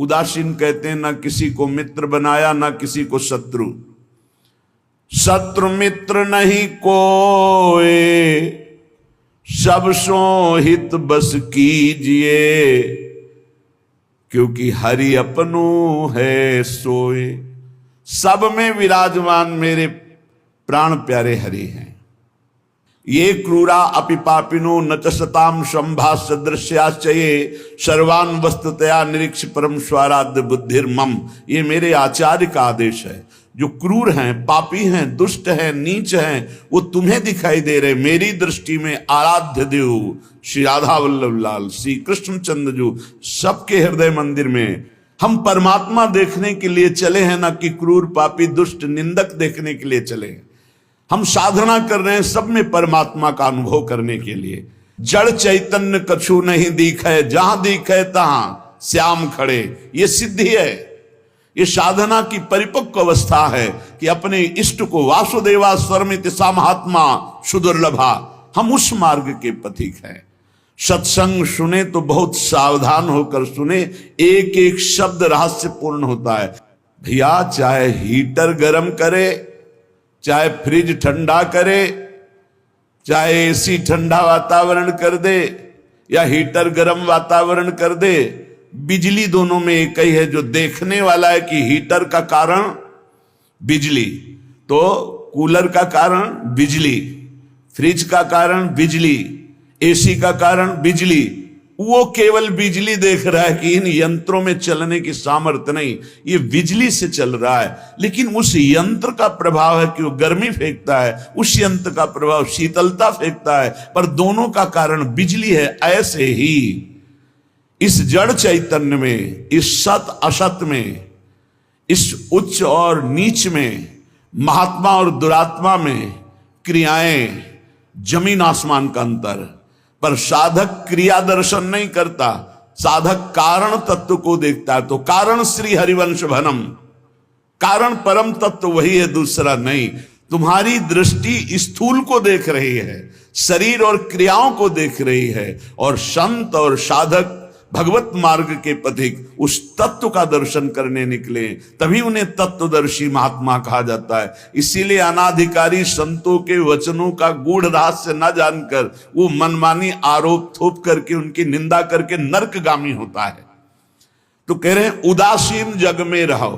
उदासीन कहते हैं ना किसी को मित्र बनाया ना किसी को शत्रु। शत्रु मित्र नहीं कोई, सब सो हित बस कीजिए, क्योंकि हरि अपनो है सोए। सब में विराजमान मेरे प्राण प्यारे हरि हैं। ये क्रूरा अपि पापिनो न च सताम संभाष्य दृश्याश्चये सर्वान वस्तुतया निरीक्ष परम स्वाराध्य बुद्धिर्मम। ये मेरे आचार्य का आदेश है। जो क्रूर हैं, पापी हैं, दुष्ट हैं, नीच हैं, वो तुम्हें दिखाई दे रहे। मेरी दृष्टि में आराध्य देव श्री राधा वल्लभ लाल, श्री कृष्णचंद्र जो सबके हृदय मंदिर में हम परमात्मा देखने के लिए चले हैं, ना कि क्रूर पापी दुष्ट निंदक देखने के लिए चले हैं। हम साधना कर रहे हैं सब में परमात्मा का अनुभव करने के लिए। जड़ चैतन्य कछु नहीं दिखे, जहां दिखे तहां श्याम खड़े। ये सिद्धि है, ये साधना की परिपक्व अवस्था है कि अपने इष्ट को वासुदेवा स्वरमित सा महात्मा सुदुर्लभा। हम उस मार्ग के पथिक हैं। सत्संग सुने तो बहुत सावधान होकर सुने, एक एक शब्द रहस्यपूर्ण होता है। भैया चाहे हीटर गर्म करे, चाहे फ्रिज ठंडा करे, चाहे एसी ठंडा वातावरण कर दे या हीटर गर्म वातावरण कर दे, बिजली दोनों में एक ही है। जो देखने वाला है कि हीटर का कारण बिजली, तो कूलर का कारण बिजली, फ्रिज का कारण बिजली, एसी का कारण बिजली, वो केवल बिजली देख रहा है कि इन यंत्रों में चलने की सामर्थ्य नहीं, ये बिजली से चल रहा है। लेकिन उस यंत्र का प्रभाव है कि वो गर्मी फेंकता है, उस यंत्र का प्रभाव शीतलता फेंकता है, पर दोनों का कारण बिजली है। ऐसे ही इस जड़ चैतन्य में, इस सत असत में, इस उच्च और नीच में, महात्मा और दुरात्मा में क्रियाएं जमीन आसमान का अंतर। पर साधक क्रिया दर्शन नहीं करता, साधक कारण तत्व को देखता है। तो कारण श्री हरिवंश भनम, कारण परम तत्व वही है, दूसरा नहीं। तुम्हारी दृष्टि स्थूल को देख रही है, शरीर और क्रियाओं को देख रही है, और संत और साधक भगवत मार्ग के पथिक उस तत्व का दर्शन करने निकले, तभी उन्हें तत्वदर्शी महात्मा कहा जाता है। इसीलिए अनाधिकारी संतों के वचनों का गूढ़ रहस्य न जानकर वो मनमानी आरोप थोप करके उनकी निंदा करके नरकगामी होता है। तो कह रहे हैं उदासीन जग में रहो।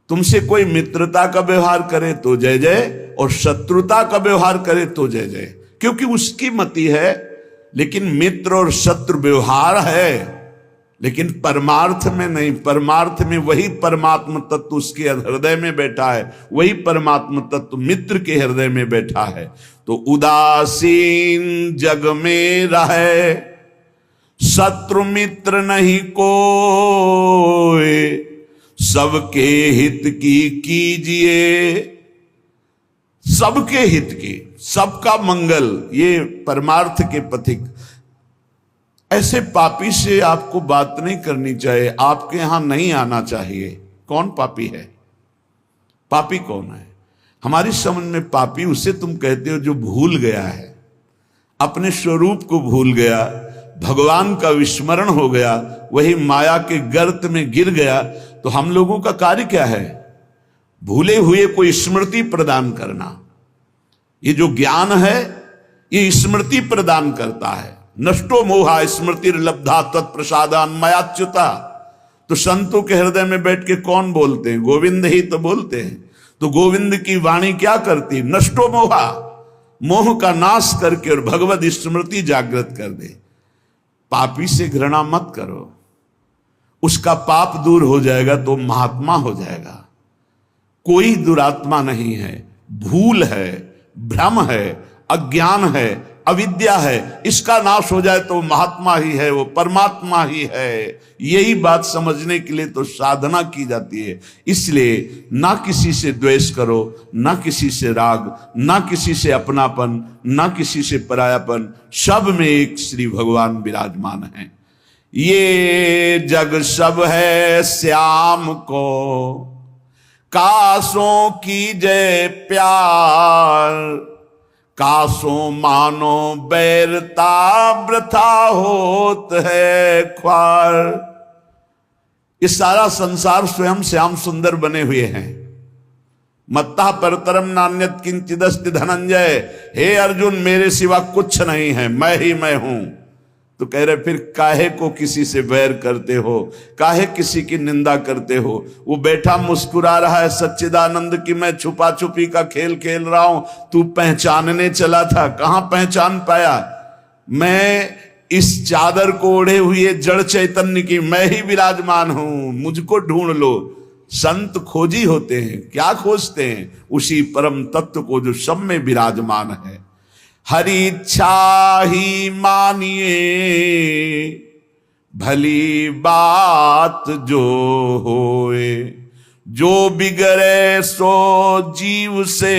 तुमसे कोई मित्रता का व्यवहार करे तो जय जय, और शत्रुता का व्यवहार करे तो जय जय, क्योंकि उसकी मति है। लेकिन मित्र और शत्रु व्यवहार है, लेकिन परमार्थ में नहीं। परमार्थ में वही परमात्म तत्व उसके हृदय में बैठा है, वही परमात्म तत्व मित्र के हृदय में बैठा है। तो उदासीन जग में रहे, शत्रु मित्र नहीं कोई, सबके हित की कीजिए। सबके हित की, सबका मंगल, ये परमार्थ के पथिक। ऐसे पापी से आपको बात नहीं करनी चाहिए, आपके यहां नहीं आना चाहिए। कौन पापी है? पापी कौन है? हमारी समझ में पापी उसे तुम कहते हो जो भूल गया है, अपने स्वरूप को भूल गया, भगवान का विस्मरण हो गया, वही माया के गर्त में गिर गया। तो हम लोगों का कार्य क्या है? भूले हुए को स्मृति प्रदान करना। ये जो ज्ञान है ये स्मृति प्रदान करता है। नष्टो मोहा स्मृति लब्धा तत्प्रसादान मयाच्युता। तो संतों के हृदय में बैठ के कौन बोलते हैं? गोविंद ही तो बोलते हैं। तो गोविंद की वाणी क्या करती? नष्टो मोहा, मोह का नाश करके और भगवत स्मृति जागृत कर दे। पापी से घृणा मत करो, उसका पाप दूर हो जाएगा तो महात्मा हो जाएगा। कोई दुरात्मा नहीं है, भूल है, भ्रम है, अज्ञान है, अविद्या है। इसका नाश हो जाए तो महात्मा ही है, वो परमात्मा ही है। यही बात समझने के लिए तो साधना की जाती है। इसलिए ना किसी से द्वेष करो, ना किसी से राग, ना किसी से अपनापन, ना किसी से परायापन। सब में एक श्री भगवान विराजमान है। ये जग सब है श्याम को, कासों की जय प्यार, कासों मानो बैरता वृथा होत है ख्वार। ये सारा संसार स्वयं श्याम सुंदर बने हुए हैं। मत्ता परतरम नान्यत किंचिदस्ति धनंजय, हे अर्जुन मेरे सिवा कुछ नहीं है, मैं ही मैं हूं। तो कह रहे फिर काहे को किसी से वैर करते हो, काहे किसी की निंदा करते हो। वो बैठा मुस्कुरा रहा है सच्चिदानंद की मैं छुपा छुपी का खेल खेल रहा हूं, तू पहचानने चला था, कहां पहचान पाया। मैं इस चादर को ओढ़े हुए जड़ चैतन्य की मैं ही विराजमान हूं, मुझको ढूंढ लो। संत खोजी होते हैं, क्या खोजते हैं, उसी परम तत्व को जो सब में विराजमान है। हरि इच्छा ही मानिए भली बात जो होए, जो बिगड़े सो जीव से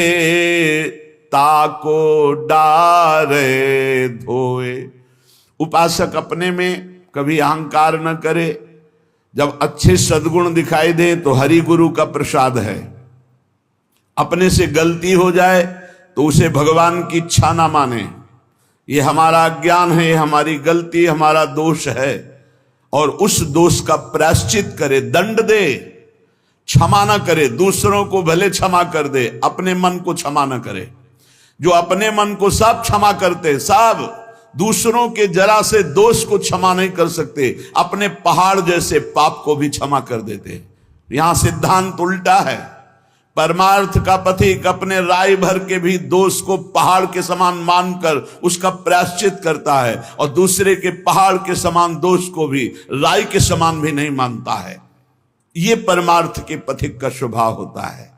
ताको डारे धोए। उपासक अपने में कभी अहंकार न करे, जब अच्छे सद्गुण दिखाई दे तो हरि गुरु का प्रसाद है। अपने से गलती हो जाए तो उसे भगवान की इच्छा ना माने, ये हमारा अज्ञान है, ये हमारी गलती, हमारा दोष है, और उस दोष का प्रायश्चित करे, दंड दे, क्षमा ना करे। दूसरों को भले क्षमा कर दे, अपने मन को क्षमा ना करे। जो अपने मन को सब क्षमा करते, सब दूसरों के जरा से दोष को क्षमा नहीं कर सकते, अपने पहाड़ जैसे पाप को भी क्षमा कर देते। यहां सिद्धांत उल्टा है। परमार्थ का पथिक अपने राय भर के भी दोष को पहाड़ के समान मानकर उसका प्रायश्चित करता है, और दूसरे के पहाड़ के समान दोष को भी राय के समान भी नहीं मानता है। ये परमार्थ के पथिक का स्वभाव होता है।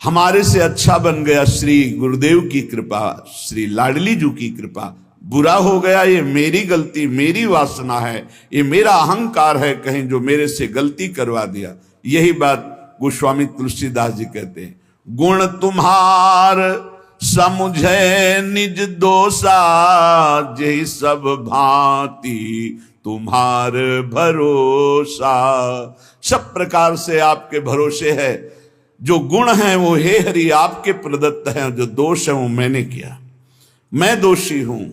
हमारे से अच्छा बन गया श्री गुरुदेव की कृपा, श्री लाडली जी की कृपा। बुरा हो गया ये मेरी गलती, मेरी वासना है, ये मेरा अहंकार है कहीं जो मेरे से गलती करवा दिया। यही बात गोस्वामी तुलसीदास जी कहते हैं, गुण तुम्हार समुझे निज दोषा, जय सब भांति तुम्हार भरोसा। सब प्रकार से आपके भरोसे है। जो गुण है वो हे हरि आपके प्रदत्त हैं, जो दोष है वो मैंने किया, मैं दोषी हूं।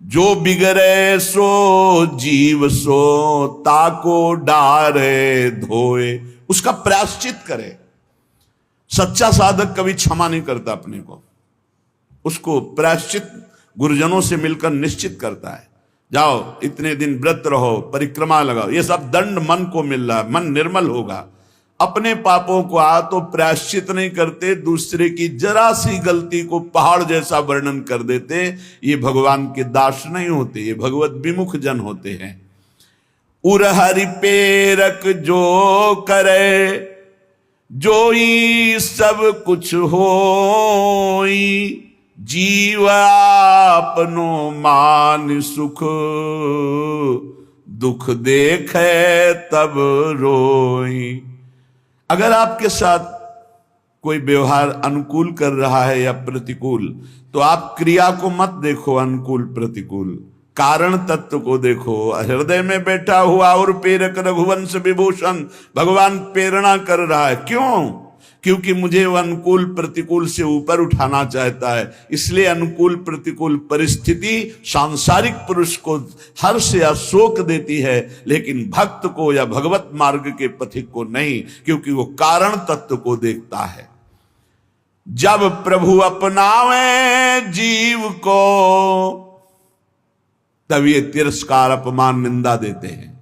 जो बिगड़े सो जीव सो ताको डारे धोए, उसका प्रायश्चित करे। सच्चा साधक कभी क्षमा नहीं करता अपने को, उसको प्रायश्चित गुरुजनों से मिलकर निश्चित करता है। जाओ इतने दिन व्रत रहो, परिक्रमा लगाओ, ये सब दंड मन को मिल रहा है, मन निर्मल होगा। अपने पापों को तो प्रायश्चित नहीं करते, दूसरे की जरा सी गलती को पहाड़ जैसा वर्णन कर देते। ये भगवान के दास नहीं होते, ये भगवत विमुख जन होते हैं। उरहरि पेरक जो करे, जोई सब कुछ होई, जीव आपनो मान सुख, दुख देखे तब रोई। अगर आपके साथ कोई व्यवहार अनुकूल कर रहा है या प्रतिकूल, तो आप क्रिया को मत देखो अनुकूल प्रतिकूल, कारण तत्व को देखो। हृदय में बैठा हुआ और प्रेरक रघुवंश विभूषण भगवान प्रेरणा कर रहा है। क्यों? क्योंकि मुझे वो अनुकूल प्रतिकूल से ऊपर उठाना चाहता है। इसलिए अनुकूल प्रतिकूल परिस्थिति सांसारिक पुरुष को हर्ष या शोक देती है, लेकिन भक्त को या भगवत मार्ग के पथिक को नहीं, क्योंकि वो कारण तत्व को देखता है। जब प्रभु अपनावे जीव को, तब ये तिरस्कार अपमान निंदा देते हैं।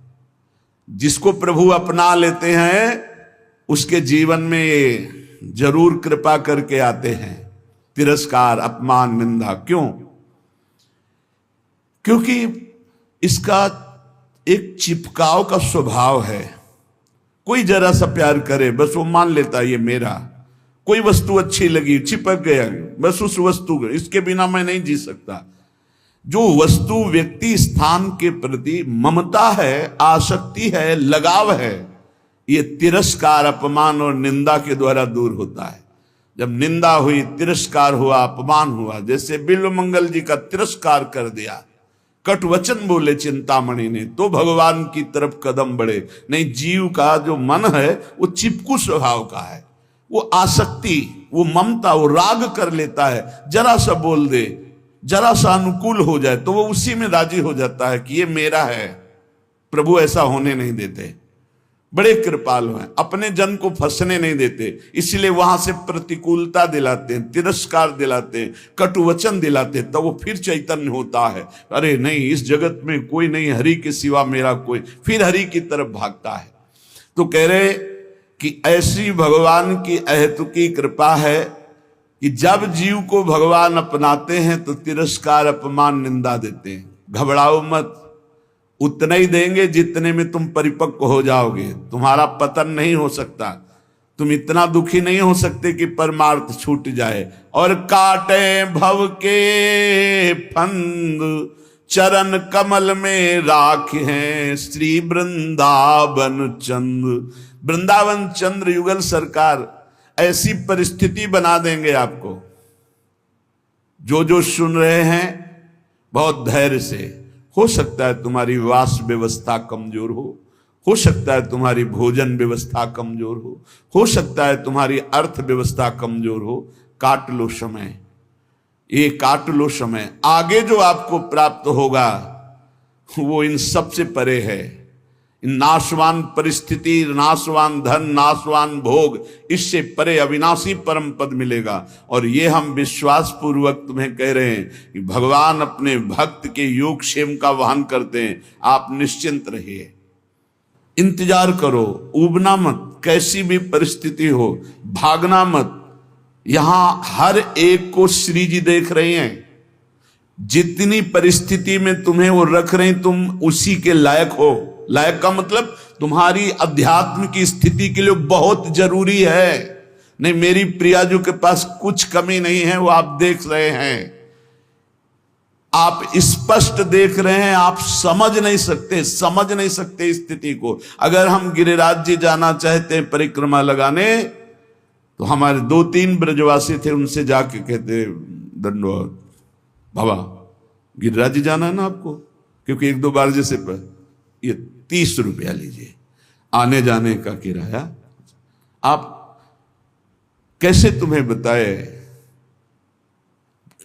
जिसको प्रभु अपना लेते हैं उसके जीवन में ये जरूर कृपा करके आते हैं, तिरस्कार अपमान निंदा। क्यों? क्योंकि इसका एक चिपकाव का स्वभाव है। कोई जरा सा प्यार करे बस वो मान लेता है ये मेरा। कोई वस्तु अच्छी लगी, चिपक गया, बस उस वस्तु, इसके बिना मैं नहीं जी सकता। जो वस्तु व्यक्ति स्थान के प्रति ममता है, आसक्ति है, लगाव है, ये तिरस्कार अपमान और निंदा के द्वारा दूर होता है। जब निंदा हुई, तिरस्कार हुआ, अपमान हुआ, जैसे बिल्वमंगल जी का तिरस्कार कर दिया, कट वचन बोले चिंतामणि ने, तो भगवान की तरफ कदम बढ़े। नहीं, जीव का जो मन है वो चिपकू स्वभाव का है, वो आसक्ति, वो ममता, वो राग कर लेता है। जरा सा बोल दे, जरा सा अनुकूल हो जाए तो वो उसी में राजी हो जाता है कि ये मेरा है। प्रभु ऐसा होने नहीं देते। बड़े कृपालु हैं, अपने जन को फंसने नहीं देते, इसलिए वहां से प्रतिकूलता दिलाते हैं, तिरस्कार दिलाते हैं, कटु वचन दिलाते हैं, तो वो फिर चैतन्य होता है, अरे नहीं इस जगत में कोई नहीं, हरि के सिवा मेरा कोई, फिर हरि की तरफ भागता है। तो कह रहे कि ऐसी भगवान की अहेतुकी कृपा है कि जब जीव को भगवान अपनाते हैं तो तिरस्कार, अपमान, निंदा देते हैं। घबराओ मत, उतना ही देंगे जितने में तुम परिपक्व हो जाओगे, तुम्हारा पतन नहीं हो सकता, तुम इतना दुखी नहीं हो सकते कि परमार्थ छूट जाए। और काटे भव के फंद चरण कमल में राख हैं श्री वृंदावन चंद्र। वृंदावन चंद्र युगल सरकार ऐसी परिस्थिति बना देंगे आपको। जो सुन रहे हैं बहुत धैर्य से, हो सकता है तुम्हारी वास व्यवस्था कमजोर हो सकता है तुम्हारी भोजन व्यवस्था कमजोर हो सकता है तुम्हारी अर्थ व्यवस्था कमजोर हो, काट लो समय, ये काट लो समय। आगे जो आपको प्राप्त होगा वो इन सबसे परे है। नाशवान परिस्थिति, नाशवान धन, नाशवान भोग, इससे परे अविनाशी परम पद मिलेगा। और ये हम विश्वास पूर्वक तुम्हें कह रहे हैं कि भगवान अपने भक्त के योग क्षेम का वहन करते हैं। आप निश्चिंत रहिए, इंतजार करो, ऊबना मत, कैसी भी परिस्थिति हो भागना मत। यहां हर एक को श्री जी देख रहे हैं, जितनी परिस्थिति में तुम्हें वो रख रहे हैं तुम उसी के लायक हो। लायक का मतलब तुम्हारी अध्यात्म की स्थिति के लिए बहुत जरूरी है। नहीं, मेरी प्रियाजू के पास कुछ कमी नहीं है, वो आप देख रहे हैं, आप स्पष्ट देख रहे हैं, आप समझ नहीं सकते स्थिति को। अगर हम गिरिराज जी जाना चाहते हैं परिक्रमा लगाने, तो हमारे 2-3 ब्रजवासी थे, उनसे जाके कहते दंडवत बाबा गिरिराज जी जाना है ना आपको, क्योंकि 1-2 बार जैसे ये 30 रुपया लीजिए आने जाने का किराया। आप कैसे तुम्हें बताए,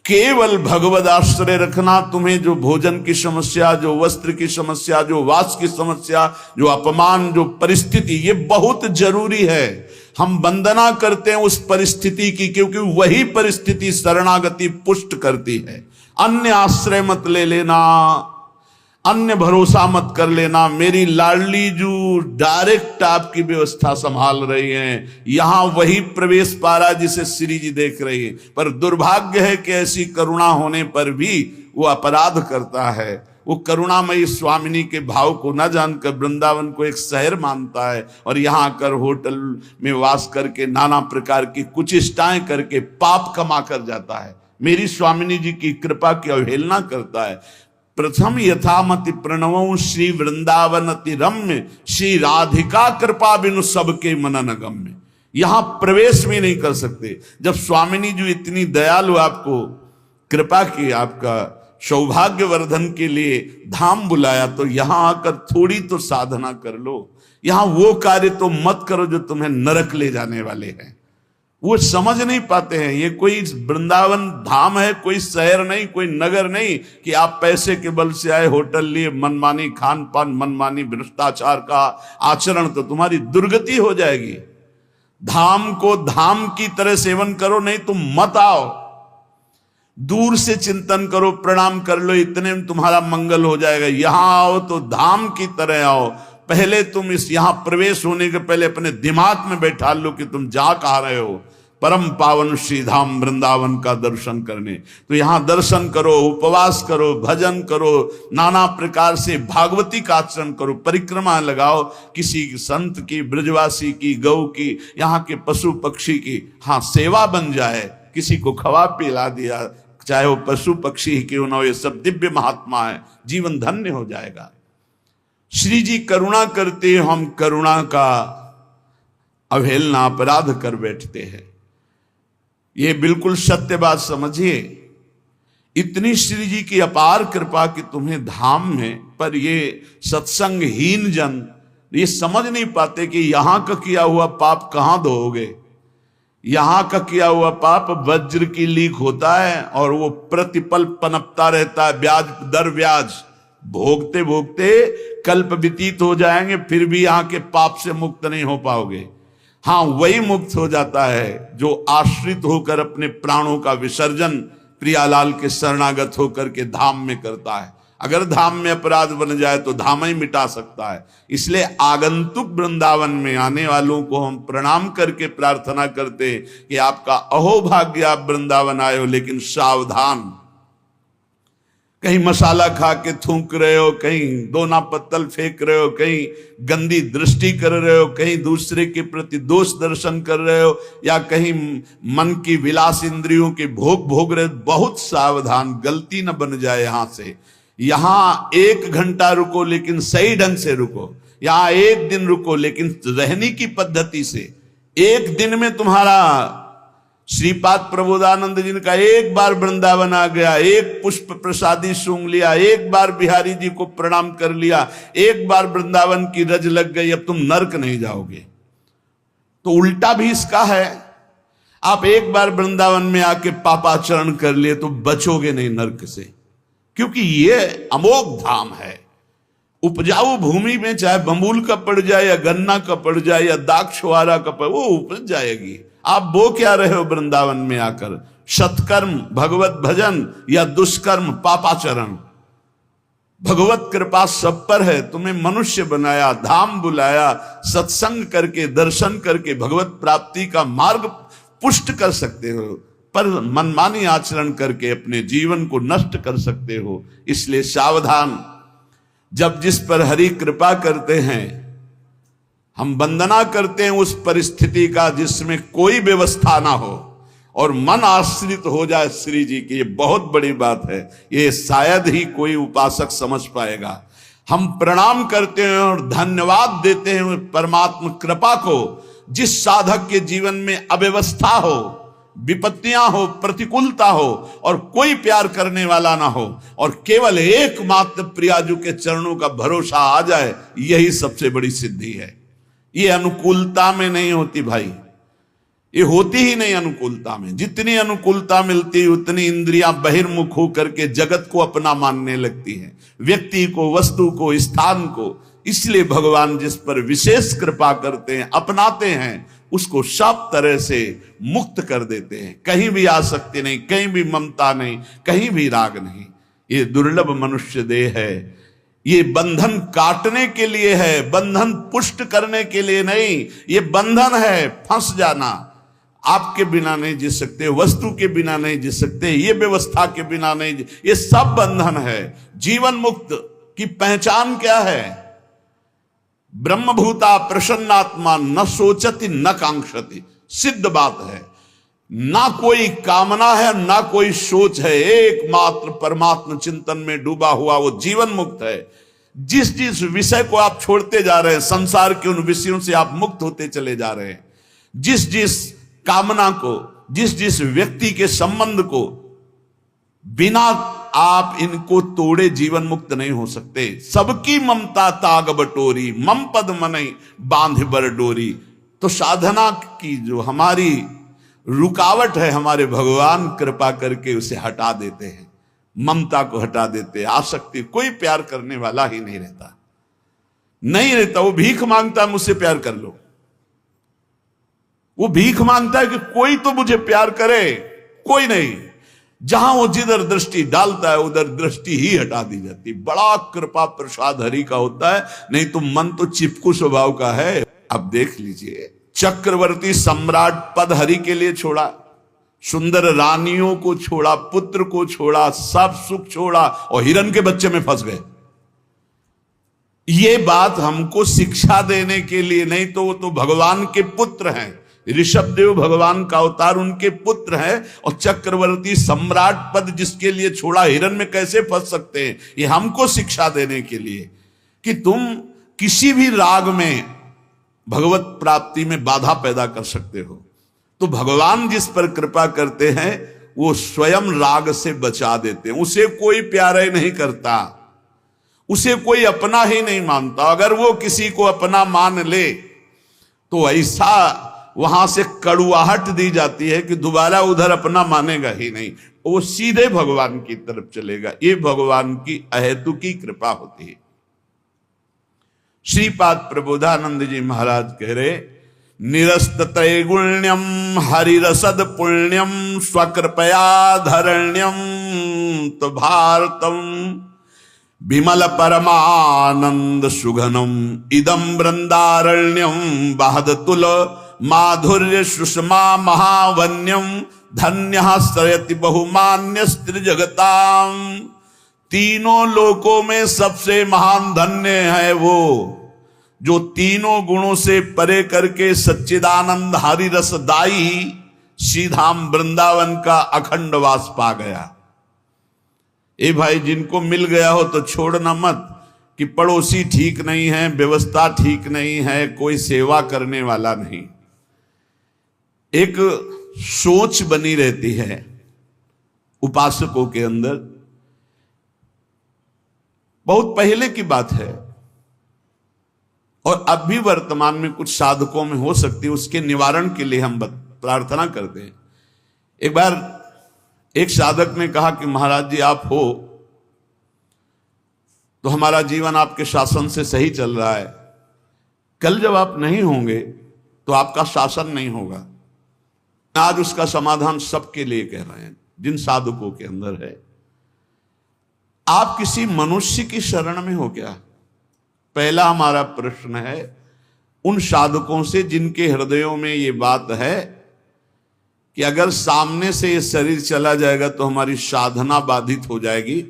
केवल भगवद आश्रय रखना। तुम्हें जो भोजन की समस्या, जो वस्त्र की समस्या, जो वास की समस्या, जो अपमान, जो परिस्थिति, ये बहुत जरूरी है। हम वंदना करते हैं उस परिस्थिति की, क्योंकि वही परिस्थिति शरणागति पुष्ट करती है। अन्य आश्रय मत ले लेना, अन्य भरोसा मत कर लेना। मेरी लाडली जो डायरेक्ट आपकी व्यवस्था संभाल रही हैं, यहां वही प्रवेश पारा जिसे श्री जी देख रही है। पर दुर्भाग्य है कि ऐसी करुणा होने पर भी वो अपराध करता है। वो करुणामयी स्वामिनी के भाव को न जानकर वृंदावन को एक शहर मानता है, और यहां आकर होटल में वास करके नाना प्रकार की कुचेष्टाएं करके पाप कमा कर जाता है। मेरी स्वामिनी जी की कृपा की अवहेलना करता है। प्रथम यथामति प्रणवों श्री वृंदावन अति रम्य, श्री राधिका कृपा बिनु सबके मनन गम्य। यहां प्रवेश भी नहीं कर सकते। जब स्वामिनी जी इतनी दयालु आपको कृपा की, आपका सौभाग्य वर्धन के लिए धाम बुलाया, तो यहां आकर थोड़ी तो साधना कर लो। यहां वो कार्य तो मत करो जो तुम्हें नरक ले जाने वाले हैं। वो समझ नहीं पाते हैं। ये कोई वृंदावन धाम है, कोई शहर नहीं, कोई नगर नहीं कि आप पैसे के बल से आए, होटल लिए, मनमानी खान पान, मनमानी भ्रष्टाचार का आचरण, तो तुम्हारी दुर्गति हो जाएगी। धाम को धाम की तरह सेवन करो, नहीं तुम मत आओ। दूर से चिंतन करो, प्रणाम कर लो, इतने में तुम्हारा मंगल हो जाएगा। यहां आओ तो धाम की तरह आओ। पहले तुम इस यहां प्रवेश होने के पहले अपने दिमाग में बैठा लो कि तुम जा कहां रहे हो। परम पावन श्री धाम वृंदावन का दर्शन करने, तो यहां दर्शन करो, उपवास करो, भजन करो, नाना प्रकार से भागवती का आचरण करो, परिक्रमा लगाओ, किसी संत की, ब्रजवासी की, गौ की, यहाँ के पशु पक्षी की, हाँ सेवा बन जाए, किसी को खवा पिला दिया, चाहे वो पशु पक्षी ही क्यों ना हो, ये सब दिव्य महात्मा है, जीवन धन्य हो जाएगा। श्री जी करुणा करते, हम करुणा का अवहेलना, अपराध कर बैठते हैं। ये बिल्कुल सत्य बात समझिए। इतनी श्री जी की अपार कृपा कि तुम्हें धाम में, पर ये सत्संगहीन जन ये समझ नहीं पाते कि यहां का किया हुआ पाप कहां धोओगे। यहां का किया हुआ पाप वज्र की लीक होता है और वो प्रतिपल पनपता रहता है, ब्याज दर ब्याज। भोगते भोगते कल्प व्यतीत हो जाएंगे, फिर भी यहाँ के पाप से मुक्त नहीं हो पाओगे। हाँ, वही मुक्त हो जाता है जो आश्रित होकर अपने प्राणों का विसर्जन प्रियालाल के शरणागत होकर के धाम में करता है। अगर धाम में अपराध बन जाए तो धाम ही मिटा सकता है। इसलिए आगंतुक वृंदावन में आने वालों को हम प्रणाम करके प्रार्थना करते हैं कि आपका अहोभाग्य, आप वृंदावन आए हो, लेकिन सावधान, कहीं मसाला खा के थूक रहे हो, कहीं दोना पत्तल फेंक रहे हो, कहीं गंदी दृष्टि कर रहे हो, कहीं दूसरे के प्रति दोष दर्शन कर रहे हो, या कहीं मन की विलास इंद्रियों के भोग रहे हो। बहुत सावधान, गलती न बन जाए। यहां से यहां 1 घंटा रुको लेकिन सही ढंग से रुको, यहां 1 दिन रुको लेकिन रहने की पद्धति से। 1 दिन में तुम्हारा श्रीपाद प्रबोधानंद जी का एक बार वृंदावन आ गया, 1 पुष्प प्रसादी सूंघ लिया, 1 बार बिहारी जी को प्रणाम कर लिया, 1 बार वृंदावन की रज लग गई, अब तुम नरक नहीं जाओगे। तो उल्टा भी इसका है, आप 1 बार वृंदावन में आके पापाचरण कर लिए तो बचोगे नहीं नरक से, क्योंकि ये अमोघ धाम है। उपजाऊ भूमि में चाहे बमूल का पड़ जाए या गन्ना का पड़ जाए या दाक्षवारा का पड़, वो उपज जाएगी। आप बो क्या रहे हो वृंदावन में आकर? सत्कर्म भगवत भजन या दुष्कर्म पापाचरण। भगवत कृपा सब पर है, तुम्हें मनुष्य बनाया, धाम बुलाया, सत्संग करके दर्शन करके भगवत प्राप्ति का मार्ग पुष्ट कर सकते हो, पर मनमानी आचरण करके अपने जीवन को नष्ट कर सकते हो। इसलिए सावधान। जब जिस पर हरि कृपा करते हैं, हम वंदना करते हैं उस परिस्थिति का जिसमें कोई व्यवस्था ना हो और मन आश्रित हो जाए श्री जी की, ये बहुत बड़ी बात है। ये शायद ही कोई उपासक समझ पाएगा। हम प्रणाम करते हैं और धन्यवाद देते हैं परमात्मा कृपा को। जिस साधक के जीवन में अव्यवस्था हो, विपत्तियां हो, प्रतिकूलता हो और कोई प्यार करने वाला ना हो और केवल एकमात्र प्रियाजू के चरणों का भरोसा आ जाए, यही सबसे बड़ी सिद्धि है। ये अनुकूलता में नहीं होती भाई, ये होती ही नहीं अनुकूलता में। जितनी अनुकूलता मिलती उतनी इंद्रियां बहिर्मुख होकर के जगत को अपना मानने लगती हैं, व्यक्ति को, वस्तु को, स्थान को। इसलिए भगवान जिस पर विशेष कृपा करते हैं, अपनाते हैं, उसको सब तरह से मुक्त कर देते हैं। कहीं भी आसक्ति नहीं, कहीं भी ममता नहीं, कहीं भी राग नहीं। ये दुर्लभ मनुष्य देह है। ये बंधन काटने के लिए है, बंधन पुष्ट करने के लिए नहीं। ये बंधन है फंस जाना। आपके बिना नहीं जी सकते, वस्तु के बिना नहीं जी सकते, ये व्यवस्था के बिना नहीं, ये सब बंधन है। जीवन मुक्त की पहचान क्या है? ब्रह्मभूता प्रसन्नात्मा न सोचति न कांक्षति। सिद्ध बात है। ना कोई कामना है, ना कोई सोच है, एकमात्र परमात्मा चिंतन में डूबा हुआ वो जीवन मुक्त है। जिस जिस विषय को आप छोड़ते जा रहे हैं, संसार के उन विषयों से आप मुक्त होते चले जा रहे हैं। जिस जिस कामना को, जिस जिस व्यक्ति के संबंध को बिना आप इनको तोड़े जीवन मुक्त नहीं हो सकते। सबकी ममता ताग बटोरी, मम पद मनई बांध बर डोरी। तो साधना की जो हमारी रुकावट है, हमारे भगवान कृपा करके उसे हटा देते हैं, ममता को हटा देते हैं। आसक्ति, कोई प्यार करने वाला ही नहीं रहता, नहीं रहता। वो भीख मांगता है, मुझसे प्यार कर लो। वो भीख मांगता है कि कोई तो मुझे प्यार करे, कोई नहीं। जहां वो जिधर दृष्टि डालता है उधर दृष्टि ही हटा दी जाती। बड़ा कृपा प्रसाद हरि का होता है, नहीं तो मन तो चिपकू स्वभाव का है। अब देख लीजिए, चक्रवर्ती सम्राट पद हरि के लिए छोड़ा, सुंदर रानियों को छोड़ा, पुत्र को छोड़ा, सब सुख छोड़ा और हिरण के बच्चे में फंस गए। ये बात हमको शिक्षा देने के लिए, नहीं तो वो तो भगवान के पुत्र हैं। ऋषभदेव भगवान का अवतार, उनके पुत्र हैं। और चक्रवर्ती सम्राट पद जिसके लिए छोड़ा, हिरण में कैसे फंस सकते हैं? ये हमको शिक्षा देने के लिए कि तुम किसी भी राग में भगवत प्राप्ति में बाधा पैदा कर सकते हो। तो भगवान जिस पर कृपा करते हैं वो स्वयं राग से बचा देते हैं। उसे कोई प्यार ही नहीं करता, उसे कोई अपना ही नहीं मानता। अगर वो किसी को अपना मान ले तो ऐसा वहां से कड़ुआहट दी जाती है कि दोबारा उधर अपना मानेगा ही नहीं। वो सीधे भगवान की तरफ चलेगा। ये भगवान की अहेतु की कृपा होती है। श्रीपाद प्रबोधानंद जी महाराज कह रहे, निरस्त त्रैगुण्यम हरिरसद पुण्यम स्वकृपया धरण्यम तो भारतम विमल परमानंद सुघनम इदम वृंदारण्यम बहद तुल माधुर्य सुषमा महावन्यम धन्य श्रयति बहुमान्य स्त्री जगताम। तीनों लोकों में सबसे महान धन्य है वो जो तीनों गुणों से परे करके सच्चिदानंद हरि रसदाई श्रीधाम वृंदावन का अखंड वास पा गया। ए भाई, जिनको मिल गया हो तो छोड़ना मत कि पड़ोसी ठीक नहीं है, व्यवस्था ठीक नहीं है, कोई सेवा करने वाला नहीं। एक सोच बनी रहती है उपासकों के अंदर। बहुत पहले की बात है और अब भी वर्तमान में कुछ साधकों में हो सकती है, उसके निवारण के लिए हम प्रार्थना करते हैं। एक बार एक साधक ने कहा कि महाराज जी आप हो तो हमारा जीवन आपके शासन से सही चल रहा है, कल जब आप नहीं होंगे तो आपका शासन नहीं होगा। आज उसका समाधान सबके लिए कह रहे हैं जिन साधकों के अंदर है। आप किसी मनुष्य की शरण में हो क्या? पहला हमारा प्रश्न है उन साधकों से जिनके हृदयों में ये बात है कि अगर सामने से ये शरीर चला जाएगा तो हमारी साधना बाधित हो जाएगी,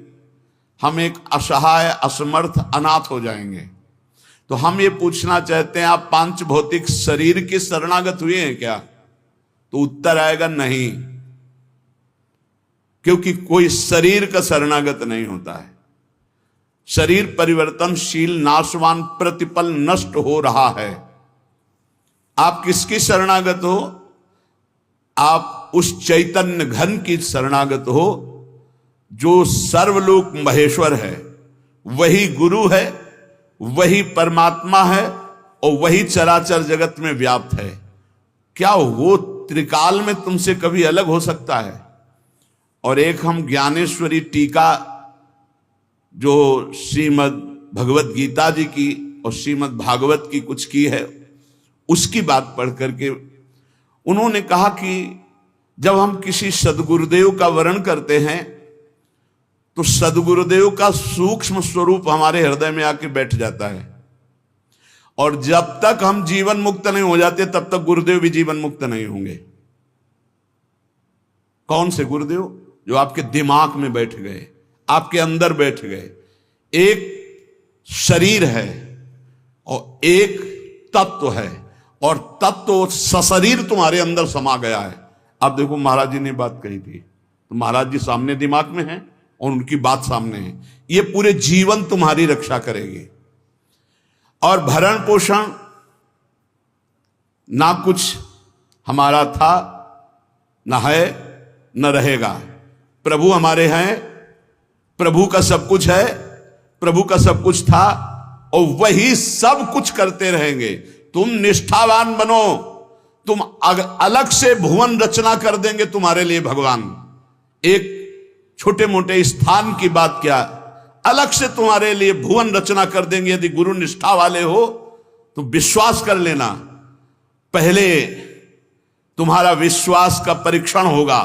हम एक असहाय असमर्थ अनाथ हो जाएंगे। तो हम ये पूछना चाहते हैं आप पांच भौतिक शरीर के शरणागत हुए हैं क्या? तो उत्तर आएगा नहीं, क्योंकि कोई शरीर का शरणागत नहीं होता है। शरीर परिवर्तनशील, नाशवान, प्रतिपल नष्ट हो रहा है। आप किसकी शरणागत हो? आप उस चैतन्य घन की शरणागत हो जो सर्वलोक महेश्वर है, वही गुरु है, वही परमात्मा है और वही चराचर जगत में व्याप्त है। क्या वो त्रिकाल में तुमसे कभी अलग हो सकता है? और एक हम ज्ञानेश्वरी टीका जो श्रीमद् भगवत गीता जी की और श्रीमद् भागवत की कुछ की है, उसकी बात पढ़ करके उन्होंने कहा कि जब हम किसी सदगुरुदेव का वर्ण करते हैं तो सदगुरुदेव का सूक्ष्म स्वरूप हमारे हृदय में आके बैठ जाता है, और जब तक हम जीवन मुक्त नहीं हो जाते तब तक गुरुदेव भी जीवन मुक्त नहीं होंगे। कौन से गुरुदेव? जो आपके दिमाग में बैठ गए, आपके अंदर बैठ गए। एक शरीर है और एक तत्व है, और तत्व सशरीर तुम्हारे अंदर समा गया है। अब देखो महाराज जी ने बात कही थी तो महाराज जी सामने दिमाग में है और उनकी बात सामने है। ये पूरे जीवन तुम्हारी रक्षा करेगी। और भरण पोषण ना कुछ हमारा था, ना है, न रहेगा। प्रभु हमारे हैं, प्रभु का सब कुछ है, प्रभु का सब कुछ था और वही सब कुछ करते रहेंगे। तुम निष्ठावान बनो, तुम अलग से भुवन रचना कर देंगे तुम्हारे लिए भगवान। एक छोटे मोटे स्थान की बात क्या, अलग से तुम्हारे लिए भुवन रचना कर देंगे। यदि गुरु निष्ठा वाले हो तो विश्वास कर लेना, पहले तुम्हारा विश्वास का परीक्षण होगा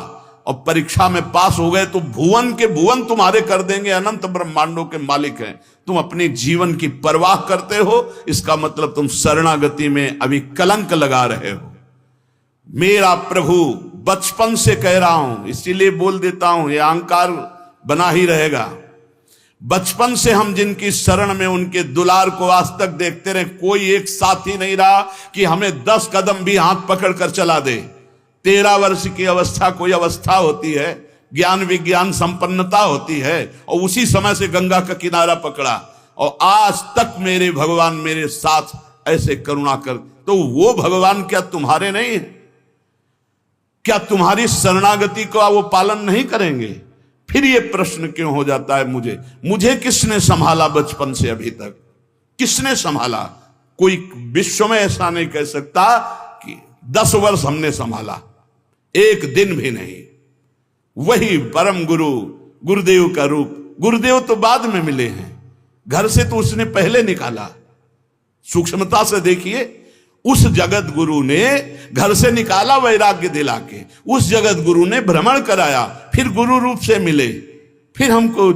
और परीक्षा में पास हो गए तो भुवन के भुवन तुम्हारे कर देंगे। अनंत ब्रह्मांडों के मालिक हैं। तुम अपने जीवन की परवाह करते हो, इसका मतलब तुम शरणागति में अभी कलंक लगा रहे हो। मेरा प्रभु बचपन से कह रहा हूं, इसीलिए बोल देता हूं, यह अहंकार बना ही रहेगा। बचपन से हम जिनकी शरण में उनके दुलार को आज तक देखते रहे, कोई एक साथी नहीं रहा कि हमें 10 कदम भी हाथ पकड़ कर चला दे। 13 वर्ष की अवस्था कोई अवस्था होती है, ज्ञान विज्ञान संपन्नता होती है, और उसी समय से गंगा का किनारा पकड़ा और आज तक मेरे भगवान मेरे साथ ऐसे करुणा कर। तो वो भगवान क्या तुम्हारे नहीं है? क्या तुम्हारी शरणागति का वो पालन नहीं करेंगे? फिर ये प्रश्न क्यों हो जाता है मुझे किसने संभाला बचपन से अभी तक? किसने संभाला? कोई विश्व में ऐसा नहीं कह सकता कि 10 वर्ष हमने संभाला, एक दिन भी नहीं। वही परम गुरु, गुरुदेव का रूप। गुरुदेव तो बाद में मिले हैं, घर से तो उसने पहले निकाला। सूक्ष्मता से देखिए, उस जगत गुरु ने घर से निकाला वैराग्य दिला के, उस जगत गुरु ने भ्रमण कराया, फिर गुरु रूप से मिले, फिर हमको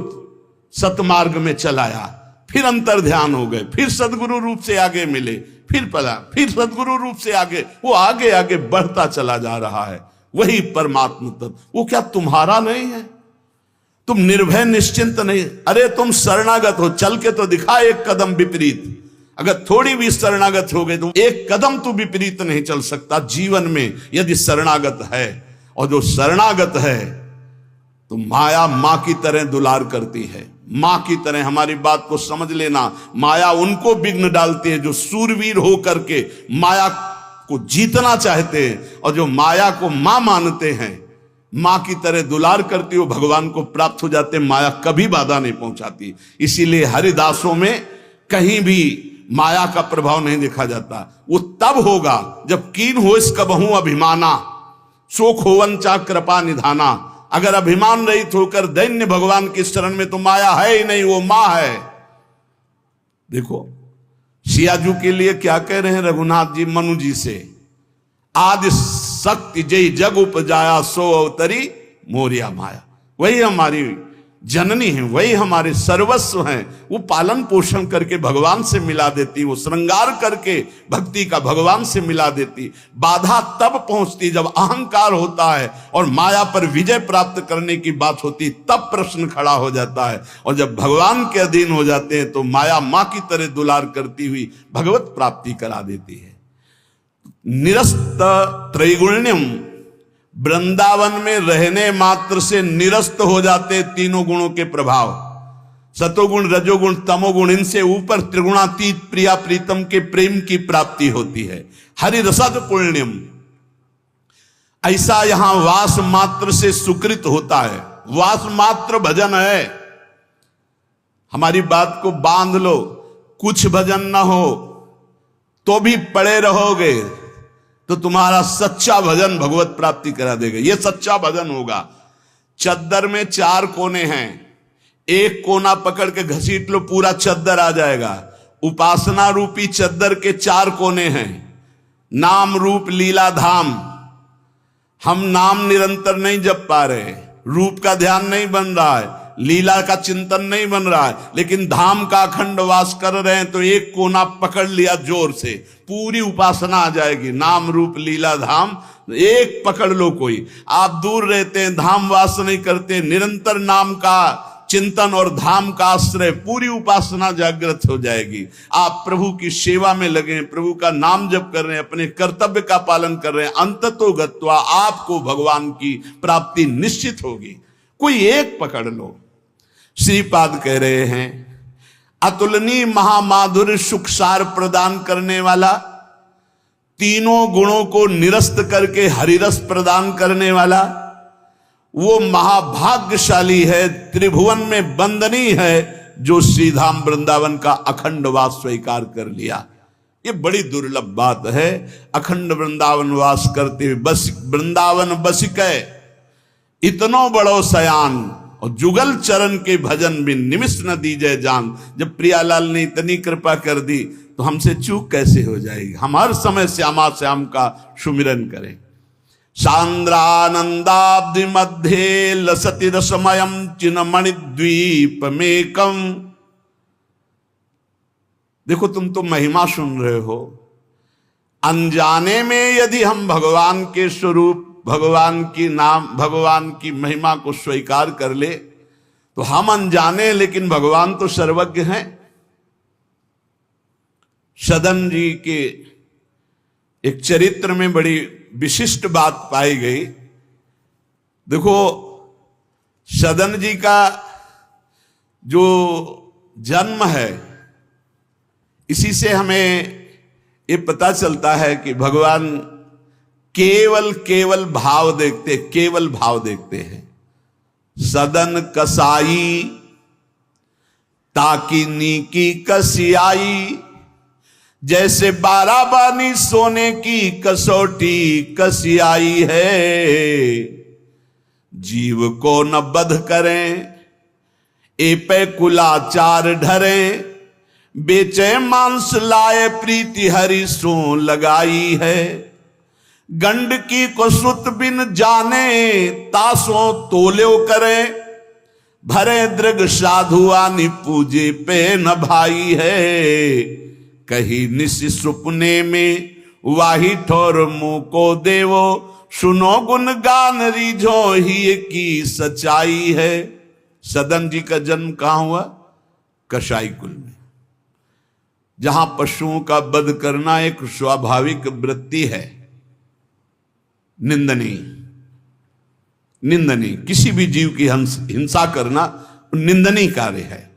सतमार्ग में चलाया, फिर अंतर ध्यान हो गए, फिर सदगुरु रूप से आगे मिले, फिर पला, फिर सदगुरु रूप से आगे, वो आगे आगे बढ़ता चला जा रहा है। वही परमात्मा तत्व। वो क्या तुम्हारा नहीं है? तुम निर्भय निश्चिंत नहीं? अरे तुम शरणागत हो, चल के तो दिखा एक कदम विपरीत। अगर थोड़ी भी शरणागत हो गए तो एक कदम तो विपरीत नहीं चल सकता जीवन में, यदि शरणागत है। और जो शरणागत है तो माया मां की तरह दुलार करती है, मां की तरह। हमारी बात को समझ लेना, माया उनको विघ्न डालती है जो सूरवीर हो करके माया को जीतना चाहते हैं, और जो माया को मां मानते हैं, मां की तरह दुलार करती हो, भगवान को प्राप्त हो जाते। माया कभी बाधा नहीं पहुंचाती। इसीलिए हरिदासों में कहीं भी माया का प्रभाव नहीं देखा जाता। वो तब होगा जब कीन हो इस कबहू अभिमाना, शोक होवन चा कृपा निधाना। अगर अभिमान रहित होकर दैन्य भगवान की शरण में, तो माया है ही नहीं, वो मां है। देखो सियाजू के लिए क्या कह रहे हैं रघुनाथ जी मनु जी से, आदि शक्ति जय जग उपजाया सो अवतरी मोरिया माया। वही हमारी जननी है, वही हमारे सर्वस्व हैं। वो पालन पोषण करके भगवान से मिला देती, वो श्रृंगार करके भक्ति का भगवान से मिला देती। बाधा तब पहुंचती जब अहंकार होता है और माया पर विजय प्राप्त करने की बात होती, तब प्रश्न खड़ा हो जाता है। और जब भगवान के अधीन हो जाते हैं तो माया मां की तरह दुलार करती हुई भगवत प्राप्ति करा देती है। निरस्त त्रैगुण्यम, वृंदावन में रहने मात्र से निरस्त हो जाते तीनों गुणों के प्रभाव, सतोगुण रजोगुण तमोगुण। इनसे ऊपर त्रिगुणातीत प्रिया प्रीतम के प्रेम की प्राप्ति होती है। हरि रसद पुण्यम, ऐसा यहां वास मात्र से सुकृत होता है। वास मात्र भजन है। हमारी बात को बांध लो, कुछ भजन ना हो तो भी पड़े रहोगे तो तुम्हारा सच्चा भजन भगवत प्राप्ति करा देगा। यह सच्चा भजन होगा। चद्दर में 4 कोने हैं, एक कोना पकड़ के घसीट लो, पूरा चद्दर आ जाएगा। उपासना रूपी चद्दर के 4 कोने हैं, नाम रूप लीला धाम। हम नाम निरंतर नहीं जप पा रहे, रूप का ध्यान नहीं बन रहा है, लीला का चिंतन नहीं बन रहा है, लेकिन धाम का अखंड वास कर रहे हैं, तो एक कोना पकड़ लिया जोर से, पूरी उपासना आ जाएगी। नाम रूप लीला धाम एक पकड़ लो। कोई आप दूर रहते हैं, धाम वास नहीं करते, निरंतर नाम का चिंतन और धाम का आश्रय, पूरी उपासना जागृत हो जाएगी। आप प्रभु की सेवा में लगे, प्रभु का नाम जप कर रहे हैं, अपने कर्तव्य का पालन कर रहे हैं, अंततो गत्वा आपको भगवान की प्राप्ति निश्चित होगी। कोई एक पकड़ लो। श्रीपाद कह रहे हैं, अतुलनीय महामाधुर्य सुखसार प्रदान करने वाला, तीनों गुणों को निरस्त करके हरिरस प्रदान करने वाला, वो महाभाग्यशाली है, त्रिभुवन में वंदनीय है, जो श्रीधाम वृंदावन का अखंड वास स्वीकार कर लिया। ये बड़ी दुर्लभ बात है। अखंड वृंदावन वास करते हुए बस वृंदावन बसिकै इतनो बड़ो सयान, और जुगल चरण के भजन में निमिष न दीजिए जान। जब प्रियालाल ने इतनी कृपा कर दी तो हमसे चूक कैसे हो जाएगी। हम हर समय श्यामा श्याम का सुमिरन करें। सांद्रानंदाब्धि मध्य लसति रसमयम चिन्मणि द्वीप मेकम। देखो तुम तो महिमा सुन रहे हो, अनजाने में यदि हम भगवान के स्वरूप, भगवान की नाम, भगवान की महिमा को स्वीकार कर ले तो हम अनजाने, लेकिन भगवान तो सर्वज्ञ हैं। सदन जी के एक चरित्र में बड़ी विशिष्ट बात पाई गई। देखो सदन जी का जो जन्म है, इसी से हमें ये पता चलता है कि भगवान केवल भाव देखते, केवल भाव देखते हैं। सदन कसाई ताकि नीकी कसियाई, जैसे बाराबानी सोने की कसौटी कसियाई है। जीव को न बध करें, ए पे कुलाचार ढरे, बेचे मांस लाए प्रीति हरि सो लगाई है। गंडकी को सुत बिन जाने, तासो तोल्यो करे, भरे दृग साधु आनि पूजे पे न भाई है। कही निशि सुपने में वाही ठोर मुंह को देवो, सुनो गुण गान रीझो ही की सच्चाई है। सदन जी का जन्म कहां हुआ? कसाई कुल में, जहां पशुओं का वध करना एक स्वाभाविक वृत्ति है, निंदनीय निंदनीय। किसी भी जीव की हिंसा करना निंदनीय कार्य है।